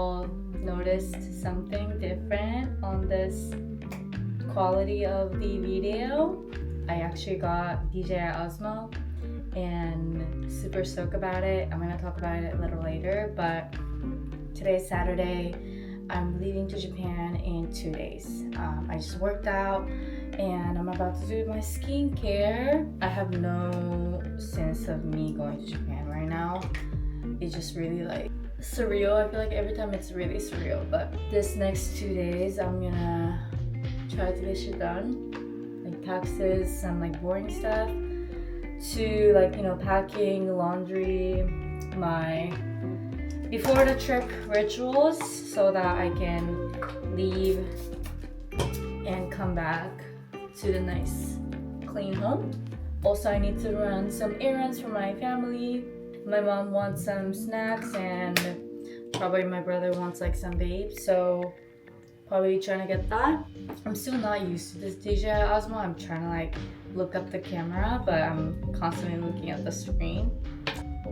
all noticed something different on this quality of the video. I actually got DJI Osmo and super stoked about it. I'm gonna talk about it a little later, but today's Saturday. I'm leaving to Japan in 2 days. I just worked out and I'm about to do my skincare. I have no sense of me going to Japan right now. It's just really like surreal. I feel like every time it's really surreal, but this next 2 days I'm gonna try to get shit done, like taxes, some like boring stuff, to like, you know, packing, laundry, my before the trip rituals, so that I can leave and come back to the nice clean home. Also, I need to run some errands for my family. My mom wants some snacks and probably my brother wants like some babes, so probably trying to get that. I'm still not used to this DJI Osmo. I'm trying to like look up the camera, but I'm constantly looking at the screen.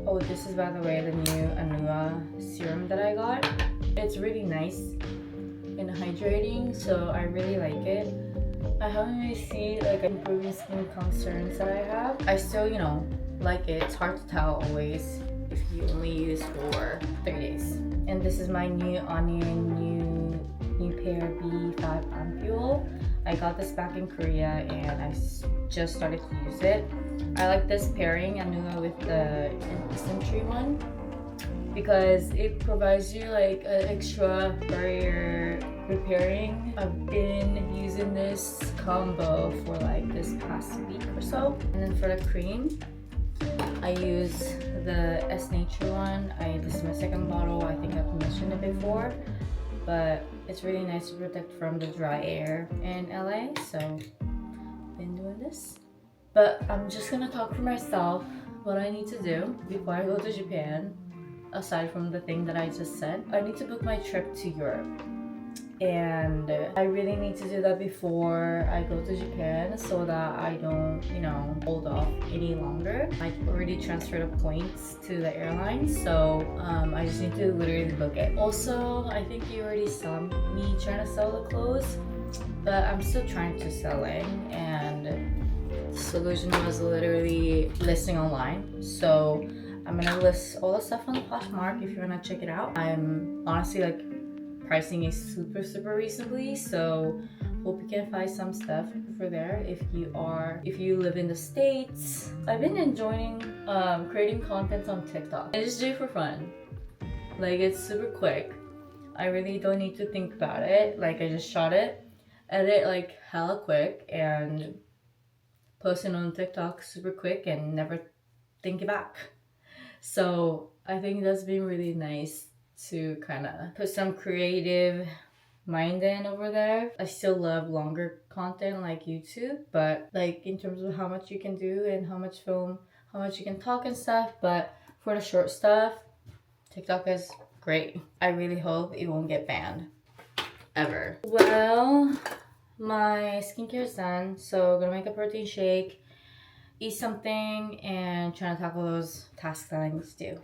Oh, this is, by the way, the new Anua serum that I got. It's really nice and hydrating, so I really like it. I haven't really seen like improving skin concerns that I have. I still, you know, like it. It's hard to tell always if you only use for 3 days. And this is my new Onion new pair B5 ampule. I got this back in Korea and I just started to use it. I like this pairing Anua with the Sentry one because it provides you like an extra barrier repairing. I've been using this combo for like this past week or so. And then for the cream, I use the S Nature one. This is my second bottle. I think I've mentioned it before, but it's really nice to protect from the dry air in LA. So been doing this. But I'm just gonna talk for myself what I need to do before I go to Japan, aside from the thing that I just said. I need to book my trip to Europe. And I really need to do that before I go to Japan so that I don't, you know, hold off any longer. I already transferred the points to the airline, so I just need to literally book it. Also, I think you already saw me trying to sell the clothes, but I'm still trying to sell it, and the solution was literally listing online. So I'm gonna list all the stuff on the Poshmark if you wanna check it out. I'm honestly like pricing is super reasonably, so hope you can find some stuff for there if you live in the States. I've been enjoying creating content on TikTok. I just do it for fun. Like, it's super quick. I really don't need to think about it. Like, I just shot it, edit like hella quick, and post it on TikTok super quick and never think it back. So I think that's been really nice to kind of put some creative mind in over there. I still love longer content like YouTube, but like in terms of how much you can do and how much film, how much you can talk and stuff, but for the short stuff, TikTok is great. I really hope it won't get banned ever. Well, my skincare is done, so I'm gonna make a protein shake, eat something, and try to tackle those tasks that I need to do.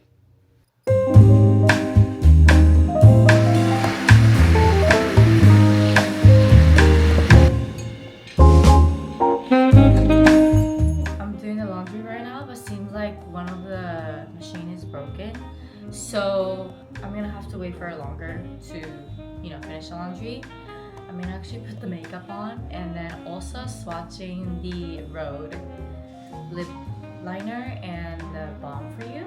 I'm doing the laundry right now, but seems like one of the machine is broken, so I'm gonna have to wait for longer to, you know, finish the laundry. I'm gonna actually put the makeup on and then also swatching the Rhode lip liner and the balm for you.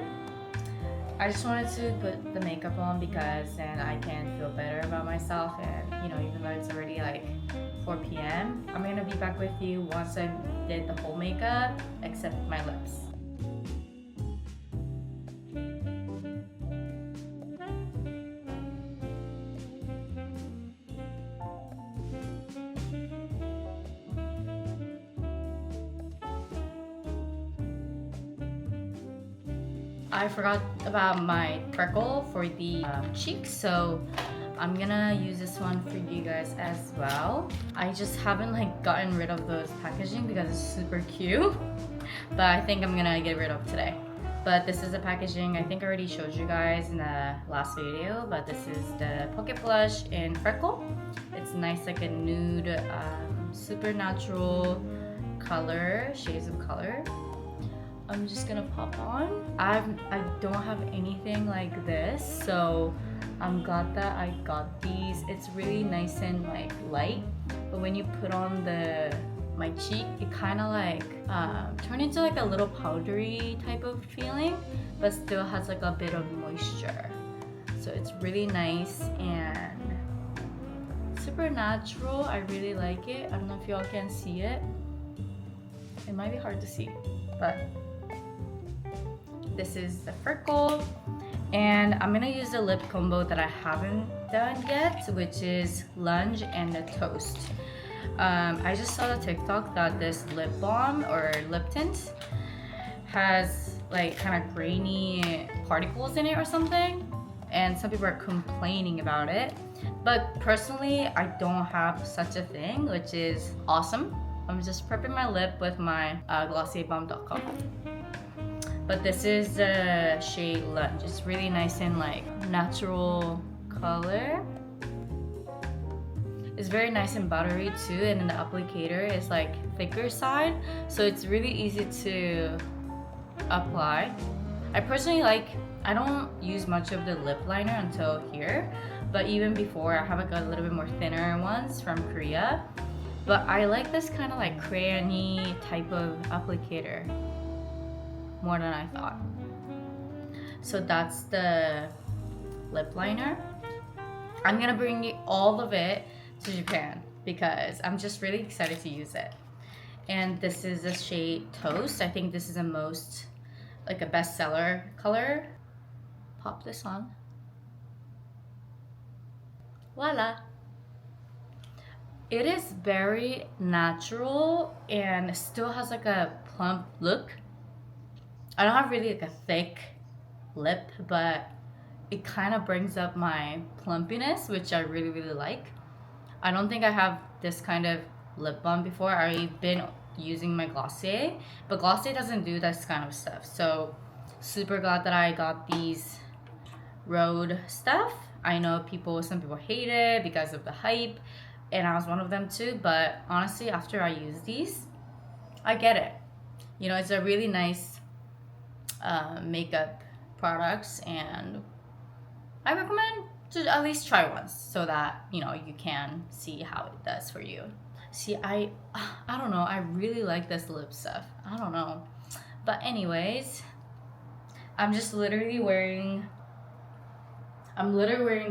I just wanted to put the makeup on because then I can feel better about myself, and you know, even though it's already like 4 p.m. I'm gonna be back with you once I did the whole makeup except my lips. I forgot about my freckle for the cheeks, so I'm gonna use this one for you guys as well. I just haven't like gotten rid of those packaging because it's super cute, but I think I'm gonna get rid of today. But this is the packaging. I think I already showed you guys in the last video, but this is the Pocket Blush in Freckle. It's nice, like a nude, super natural color, shades of color. I'm just gonna pop on. I don't have anything like this, so I'm glad that I got these. It's really nice and like light, but when you put on my cheek, it kind of like turn into like a little powdery type of feeling, but still has like a bit of moisture. So it's really nice and super natural. I really like it. I don't know if y'all can see it. It might be hard to see, but this is the Freckle. And I'm gonna use the lip combo that I haven't done yet, which is Lunge and the Toast. I just saw the TikTok that this lip balm or lip tint has like kind of grainy particles in it or something, and some people are complaining about it. But personally, I don't have such a thing, which is awesome. I'm just prepping my lip with my glossierbalm.com. But this is the shade Lunge. It's really nice and like natural color. It's very nice and buttery too, and then the applicator is like thicker side, so it's really easy to apply. I personally I don't use much of the lip liner until here, but even before I have like a little bit more thinner ones from Korea. But I like this kind of like crayony type of applicator more than I thought. So that's the lip liner. I'm gonna bring all of it to Japan because I'm just really excited to use it. And this is the shade Toast. I think this is the most like a bestseller color. Pop this on. Voila. It is very natural and still has like a plump look. I don't have really like a thick lip, but it kind of brings up my plumpiness, which I really, really like. I don't think I have this kind of lip balm before. I've been using my Glossier, but Glossier doesn't do this kind of stuff. So super glad that I got these road stuff. I know some people hate it because of the hype, and I was one of them too, but honestly, after I use these, I get it. You know, it's a really nice makeup products, and I recommend to at least try once so that, you know, you can see how it does for you. See, I don't know, I really like this lip stuff. I don't know. But anyways, I'm literally wearing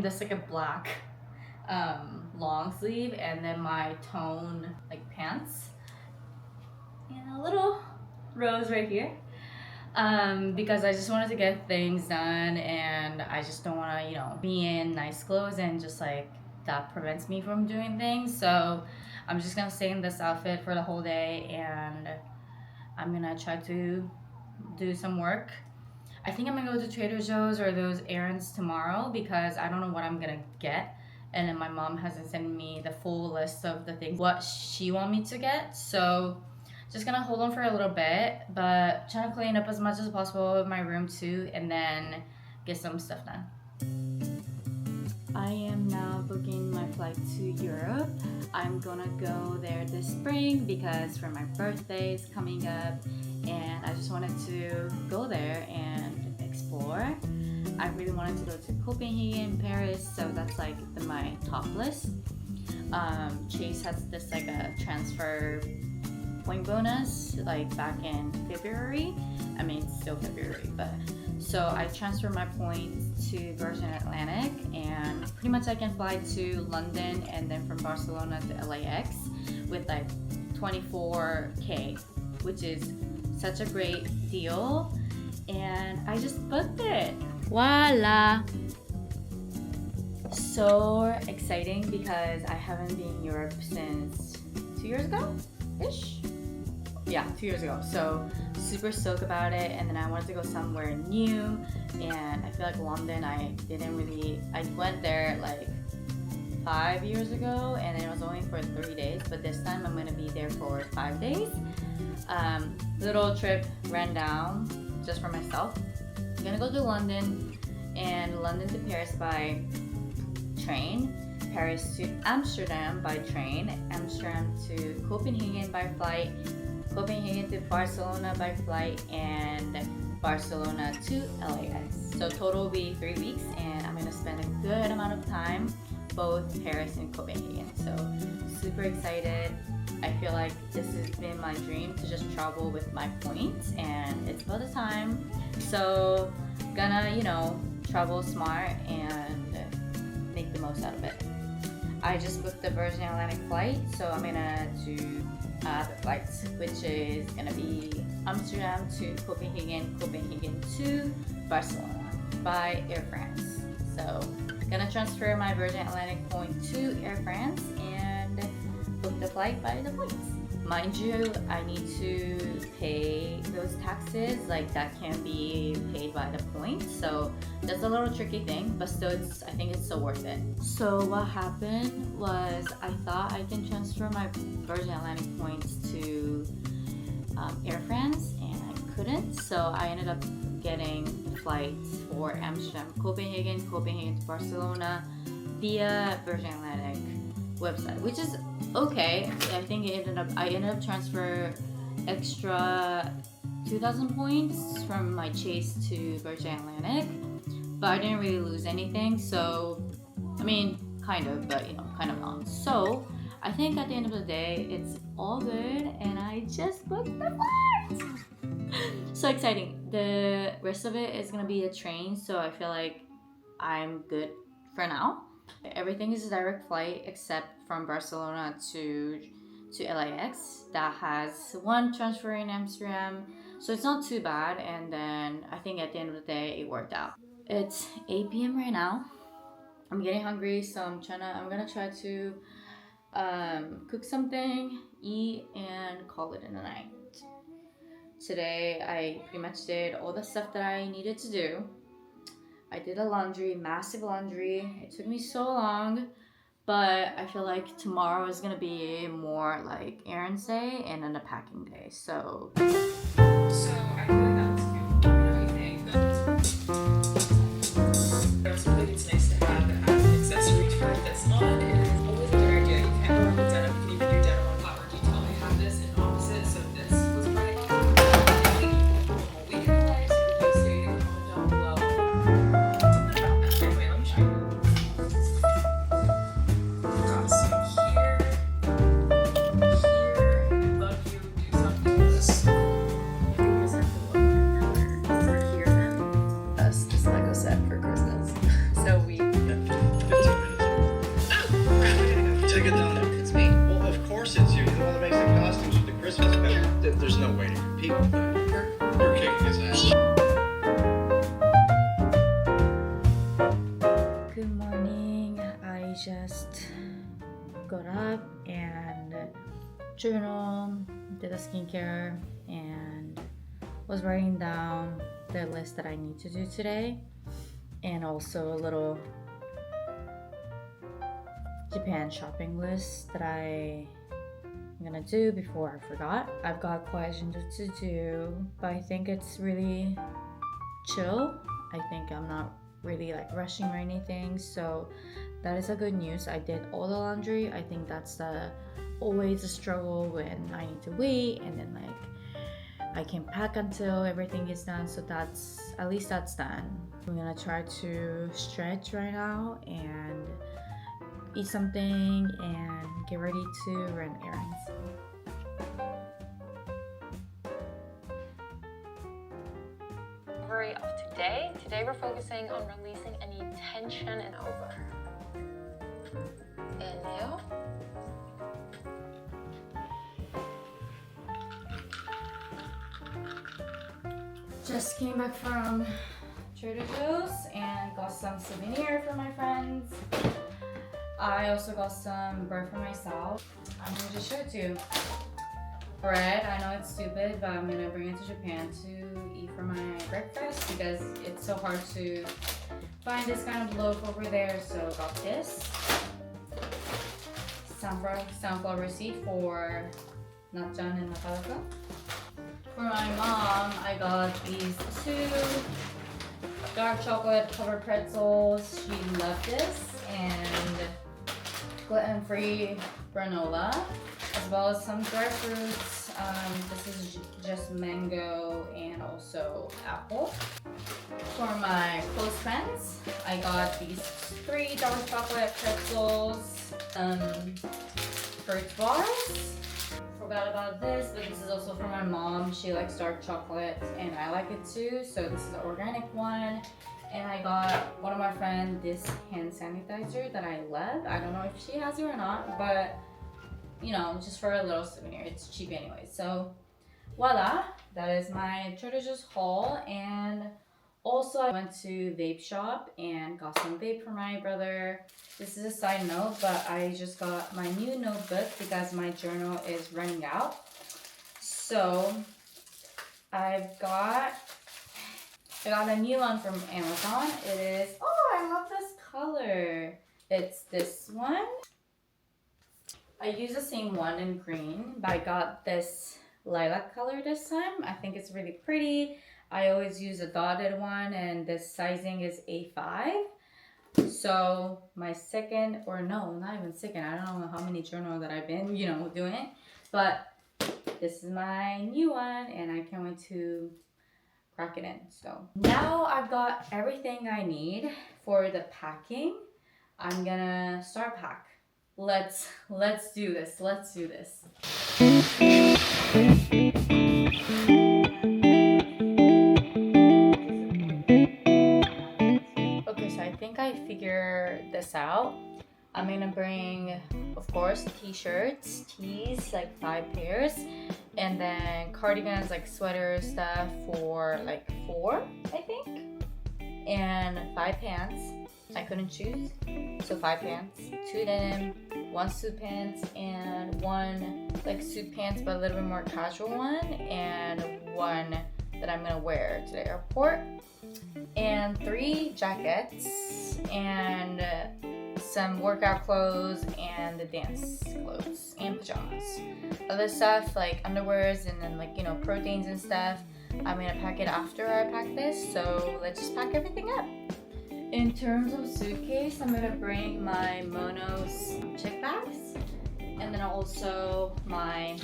this like a black long sleeve, and then my tone like pants, and a little rose right here, because I just wanted to get things done, and I just don't want to, you know, be in nice clothes and just like that prevents me from doing things. So I'm just gonna stay in this outfit for the whole day, and I'm gonna try to do some work. I think I'm gonna go to Trader Joe's or those errands tomorrow because I don't know what I'm gonna get, and then my mom hasn't sent me the full list of the things what she want me to get. So just gonna hold on for a little bit, but trying to clean up as much as possible in my room too, and then get some stuff done. I am now booking my flight to Europe. I'm gonna go there this spring because for my birthday is coming up, and I just wanted to go there and explore. I really wanted to go to Copenhagen, Paris, so that's like my top list. Chase has this like a transfer point bonus like back in February. I mean, it's still February, but so I transferred my points to Virgin Atlantic, and pretty much I can fly to London and then from Barcelona to LAX with like 24K, which is such a great deal, and I just booked it. Voila! So exciting because I haven't been in Europe since 2 years ago-ish? Yeah, 2 years ago. So super stoked about it, and then I wanted to go somewhere new, and I feel like London, I went there like 5 years ago, and it was only for 3 days, but this time I'm gonna be there for 5 days. Little trip ran down just for myself. I'm gonna go to London, and London to Paris by train, Paris to Amsterdam by train, Amsterdam to Copenhagen by flight, Copenhagen to Barcelona by flight, and Barcelona to LAX. So total will be 3 weeks, and I'm gonna spend a good amount of time both Paris and Copenhagen. So super excited. I feel like this has been my dream to just travel with my points, and it's about the time. So gonna, you know, travel smart and make the most out of it. I just booked the Virgin Atlantic flight, so I'm gonna do the flights, which is gonna be Amsterdam to Copenhagen, Copenhagen to Barcelona by Air France. So gonna transfer my Virgin Atlantic point to Air France and book the flight by the points. Mind you, I need to pay those taxes, like that can be paid by the points. So that's a little tricky thing, but still I think it's still worth it. So what happened was I thought I can transfer my Virgin Atlantic points to Air France, and I couldn't. So I ended up getting the flights for Amsterdam, Copenhagen, Copenhagen to Barcelona via Virgin Atlantic website, which is okay. I think I ended up transfer extra 2,000 points from my Chase to Virgin Atlantic, but I didn't really lose anything. So I mean, kind of, but you know, kind of not. So I think at the end of the day, it's all good, and I just booked the flight. So exciting. The rest of it is gonna be a train, so I feel like I'm good for now. Everything is a direct flight except from Barcelona to LAX that has one transfer in Amsterdam, so it's not too bad. And then I think at the end of the day it worked out. It's 8 p.m. right now. I'm getting hungry, so I'm gonna try to cook something, eat, and call it in the night. Today I pretty much did all the stuff that I needed to do. I did a laundry, massive laundry. It took me so long, but I feel like tomorrow is gonna be more like errands day and then a packing day. So I feel like that's good. What do you think? I also think it's nice to have an accessory to put this on. It's always a good idea. You can't go with denim. You can even do denim on flower detail. I have this in opposite, so this was right. We can like stay and comment down below. Something about that. Anyway, let me show you. Got some here. I'd love you to do something with this. You guys have to look for here then. Us, this Lego set for Christmas. So we 15 minutes. Take it down there. It's me. Well, of course it's you. You're the one that makes the costumes for the Christmas special. There's no way to compete with that. You're kicking his ass. Good morning. I just got up and journal, did a skincare, and was writing down the list that I need to do today, and also a little Japan shopping list that I'm gonna do before I forgot. I've got quite a lot to do, but I think it's really chill. I think I'm not really like rushing or anything, so that is a good news. I did all the laundry. I think that's always a struggle when I need to wait, and then like I can pack until everything is done. So at least that's done. I'm gonna try to stretch right now and eat something and get ready to run errands. Summary of today. Today we're focusing on releasing any tension and over. Inhale. Just came back from Trader Joe's and got some souvenir for my friends. I also got some bread for myself. I'm gonna just show it to you. Bread, I know it's stupid, but I'm gonna bring it to Japan to eat for my breakfast because it's so hard to find this kind of loaf over there. So got this sunflower seed for Natchan and Nakalaka. For my mom, I got these 2 dark chocolate covered pretzels. She loved this, and gluten-free granola, as well as some dry fruits. This is just mango and also apple. For my close friends, I got these 3 dark chocolate pretzels, fruit bars. Forgot about this, but this is also for my mom. She likes dark chocolate and I like it too, so this is the organic one. And I got one of my friends this hand sanitizer that I love. I don't know if she has it or not, but you know, just for a little souvenir. It's cheap anyway. So voila, that is my Trader Joe's haul. And also I went to vape shop and got some vape for my brother. This is a side note, but I just got my new notebook because my journal is running out. So I got a new one from Amazon. It is, oh, I love this color. It's this one. I use the same one in green, but I got this lilac color this time. I think it's really pretty. I always use a dotted one, and this sizing is A5. So my second, or no, not even second, I don't know how many journal that I've been, you know, doing, but this is my new one, and I can't wait to crack it in. So now I've got everything I need for the packing. I'm gonna start pack. Let's do this. Let's do this. Okay, so I think I figured this out. I'm gonna bring, of course, t-shirts, tees, like 5 pairs, and then cardigans, like sweater stuff for like 4, I think, and 5 pants. I couldn't choose, so 5 pants, 2 denim, 1 suit pants, and 1 like suit pants but a little bit more casual one, and 1 that I'm gonna wear to the airport, and 3 jackets, and some workout clothes, and the dance clothes, and pajamas. Other stuff like underwears and then, like, you know, proteins and stuff, I'm gonna pack it after I pack this, so let's just pack everything up. In terms of suitcase, I'm gonna bring my Mono's check bags, and then also my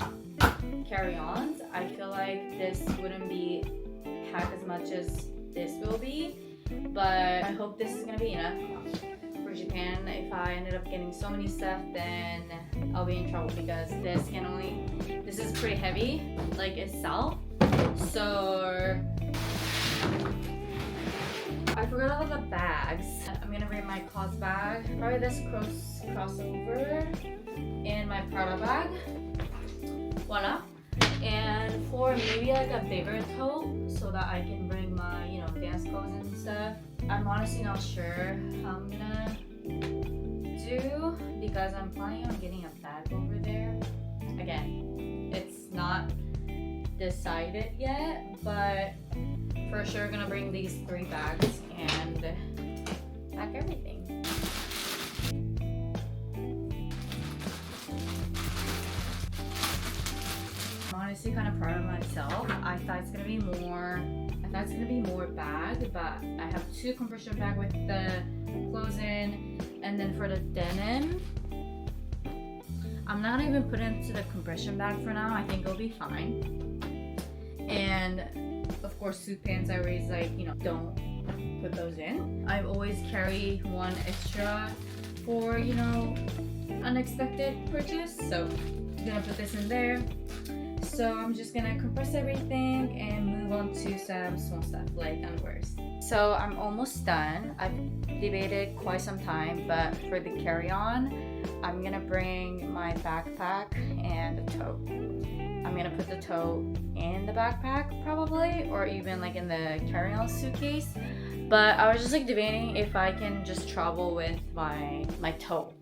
carry-ons. I feel like this wouldn't be packed as much as this will be, but I hope this is gonna be enough for Japan. If I ended up getting so many stuff, then I'll be in trouble because this is pretty heavy, like itself. So I forgot all the bags. I'm gonna bring my COS bag, probably this crossover, and my Prada bag. Voila. And for maybe like a bigger tote so that I can bring my, you know, dance clothes and stuff. I'm honestly not sure how I'm gonna do because I'm planning on getting a bag over there. Again, it's not decided yet, but for sure gonna bring these 3 bags and pack everything. I'm honestly kind of proud of myself. I thought it's gonna be more bag, but I have 2 compression bag with the clothes in, and then for the denim, I'm not even putting it into the compression bag for now. I think it'll be fine. And of course, suit pants, I always like, you know, don't put those in. I always carry 1 extra for, you know, unexpected purchase. So I'm gonna put this in there. So I'm just gonna compress everything and move on to some small stuff like underwears. So I'm almost done. I've debated quite some time, but for the carry-on, I'm gonna bring my backpack and the tote. I'm gonna put the tote in the backpack probably, or even like in the carry-on suitcase. But I was just like debating if I can just travel with my tote.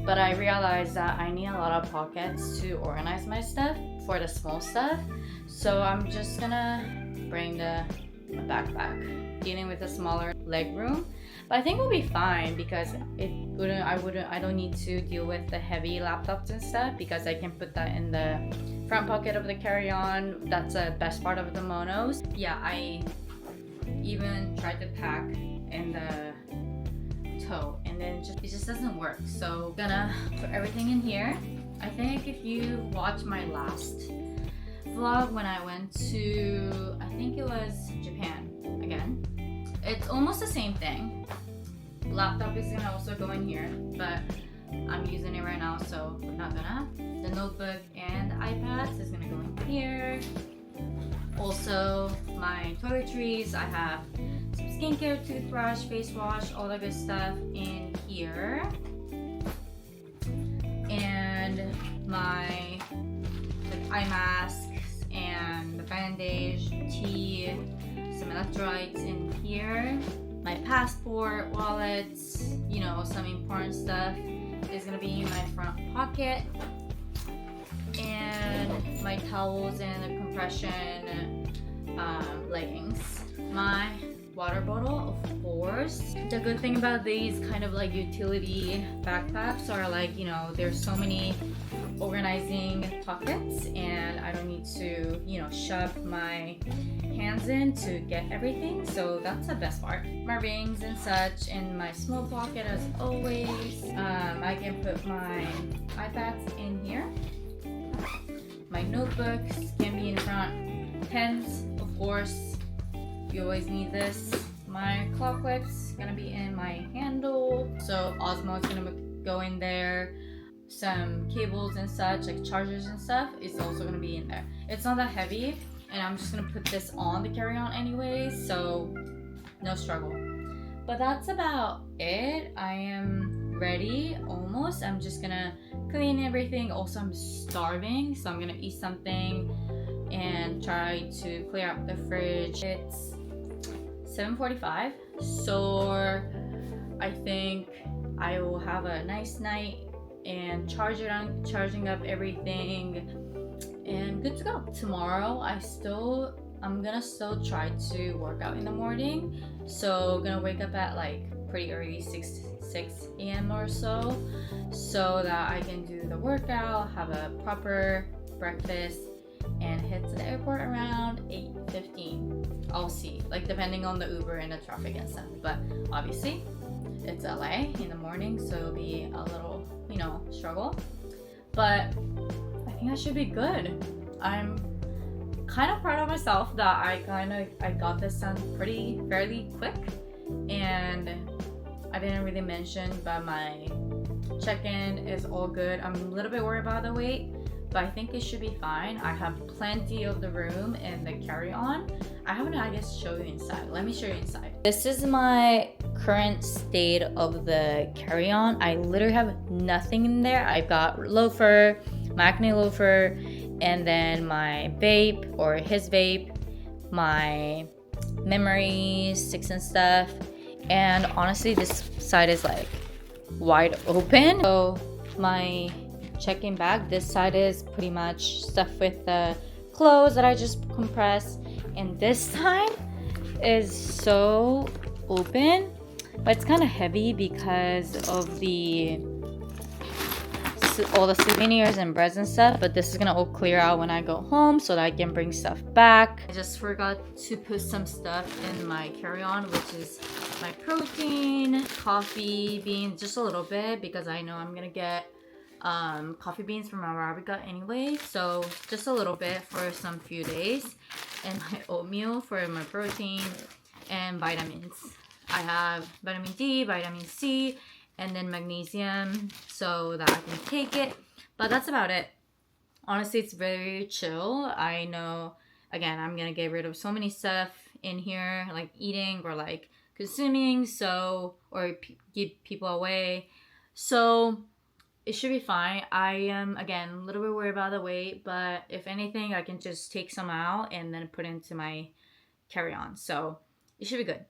But I realized that I need a lot of pockets to organize my stuff for the small stuff. So I'm just gonna bring my backpack, dealing with a smaller leg room. But I think it'll be fine because I don't need to deal with the heavy laptops and stuff because I can put that in the front pocket of the carry-on. That's the best part of the monos. Yeah, I even tried to pack in the toe and then it just doesn't work. So gonna put everything in here. I think if you watch my last vlog when I went to, I think it was Japan again, it's almost the same thing. Laptop is gonna also go in here, but I'm using it right now, so we're not gonna. The notebook and the iPads is gonna go in here. Also, my toiletries, I have some skincare, toothbrush, face wash, all the good stuff in here. And my eye masks and the bandage, tea, some electrolytes in here. My passport, wallets, you know, some important stuff is gonna be in my front pocket. And my towels and the compression leggings. My water bottle, of course. The good thing about these kind of like utility backpacks are like, you know, there's so many organizing pockets and I don't need to, you know, shove my hands in to get everything, so that's the best part. My rings and such in my small pocket as always. I can put my iPads in here. My notebooks can be in front. Pens, of course, you always need this. My claw clips gonna be in my handle, so Osmo is gonna go in there. Some cables and such, like chargers and stuff, is also gonna be in there. It's not that heavy, and I'm just gonna put this on the carry-on anyway, so no struggle. But that's about it. I am ready almost. I'm just gonna clean everything. Also, I'm starving, so I'm gonna eat something and try to clear up the fridge. It's 7:45, so I think I will have a nice night and charging up everything and good to go. Tomorrow I'm gonna still try to work out in the morning, so gonna wake up at like pretty early, 6 a.m. or so that I can do the workout, have a proper breakfast, and head to the airport around 8:15. I'll see, like depending on the Uber and the traffic and stuff, but obviously it's LA in the morning, so it'll be a little, you know, struggle, but I think I should be good. I'm kind of proud of myself that I got this done fairly quick, and I didn't really mention, but my check-in is all good. I'm a little bit worried about the weight, but I think it should be fine. I have plenty of the room and the carry-on. I haven't, I guess, show you inside. Let me show you inside. This is my current state of the carry-on. I literally have nothing in there. I've got loafer, my Acne loafer, and then my vape or his vape, my memory sticks and stuff. And honestly, this side is like wide open. So my check-in bag, this side is pretty much stuff with the clothes that I just compressed, and this side is so open, but it's kind of heavy because of all the souvenirs and breads and stuff, but this is gonna all clear out when I go home so that I can bring stuff back. I just forgot to put some stuff in my carry-on, which is my protein, coffee beans, just a little bit because I know I'm gonna get coffee beans from Arabica anyway, so just a little bit for some few days, and my oatmeal for my protein, and vitamins. I have vitamin D, vitamin C, and then magnesium so that I can take it, but that's about it. Honestly, it's very chill. I know, again, I'm gonna get rid of so many stuff in here, like eating or like consuming, so, or give people away, so it should be fine. I am, again, a little bit worried about the weight, but if anything, I can just take some out and then put into my carry-on, so it should be good.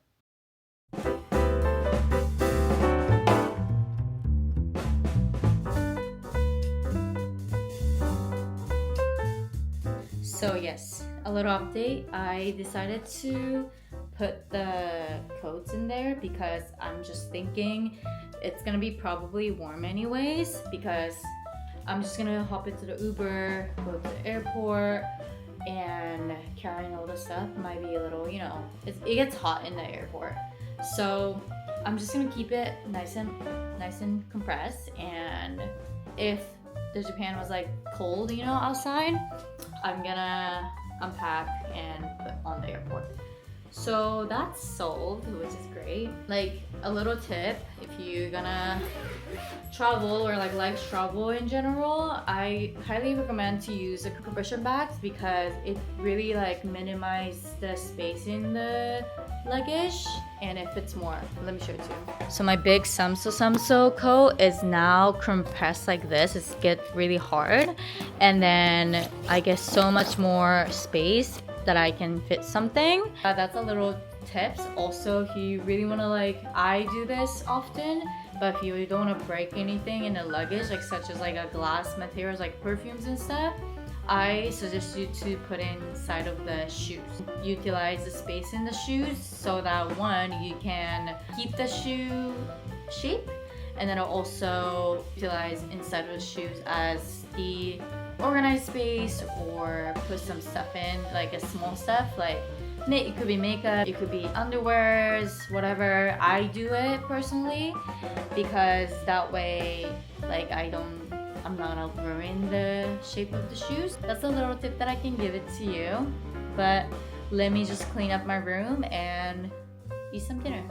So yes, a little update. I decided to put the coats in there because I'm just thinking it's gonna be probably warm anyways, because I'm just gonna hop into the Uber, go to the airport, and carrying all the stuff might be a little, you know, it gets hot in the airport. So I'm just gonna keep it nice and compressed, and if the Japan was like cold, you know, outside, I'm gonna unpack and put on the airport. So that's solved, which is great. Like a little tip, if you're gonna travel or like travel in general, I highly recommend to use the compression bags because it really like minimizes the space in the luggage and it fits more. Let me show it to you. So my big samso coat is now compressed like this. It's get really hard, and then I get so much more space that I can fit something. That's a little tips. Also, if you really want to like, I do this often, but if you don't want to break anything in the luggage, like such as like a glass materials like perfumes and stuff, I suggest you to put inside of the shoes. Utilize the space in the shoes so that one, you can keep the shoe shape, and then also utilize inside of the shoes as the organized space or put some stuff in, like a small stuff, like it could be makeup, it could be underwears, whatever. I do it personally because that way like I'm not gonna ruin the shape of the shoes. That's a little tip that I can give it to you. But let me just clean up my room and eat some dinner.